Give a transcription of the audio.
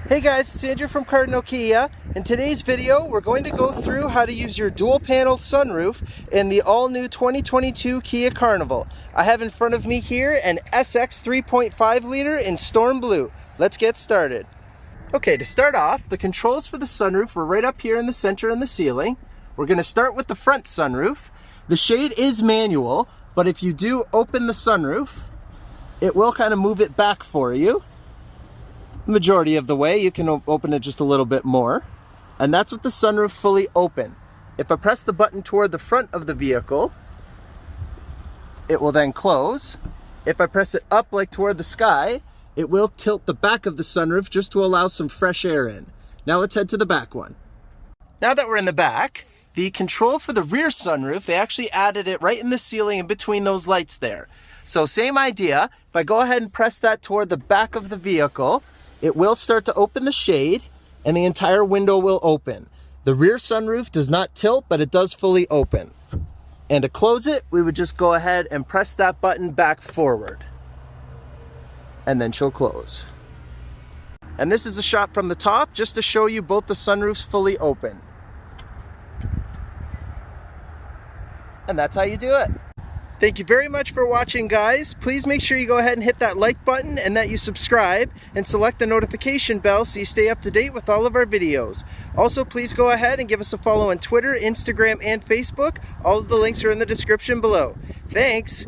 Hey guys, it's Andrew from Cardinal Kia. In today's video, we're going to go through how to use your dual panel sunroof in the all-new 2022 Kia Carnival. I have in front of me here an SX 3.5 liter in Storm Blue. Let's get started. Okay, to start off, the controls for the sunroof are right up here in the center in the ceiling. We're going to start with the front sunroof. The shade is manual, but if you do open the sunroof, it will kind of move it back for you. Majority of the way. You can open it just a little bit more, and that's with the sunroof fully open. If I press the button toward the front of the vehicle, it will then close. If I press it up like toward the sky, it will tilt the back of the sunroof just to allow some fresh air in. Now let's head to the back one. Now that we're in the back, the control for the rear sunroof, they actually added it right in the ceiling in between those lights there. So same idea. If I go ahead and press that toward the back of the vehicle, it will start to open the shade and the entire window will open. The rear sunroof does not tilt, but it does fully open. And to close it, we would just go ahead and press that button back forward. And then she'll close. And this is a shot from the top just to show you both the sunroofs fully open. And that's how you do it. Thank you very much for watching, guys. Please make sure you go ahead and hit that like button and that you subscribe and select the notification bell so you stay up to date with all of our videos. Also, please go ahead and give us a follow on Twitter, Instagram, and Facebook. All of the links are in the description below. Thanks.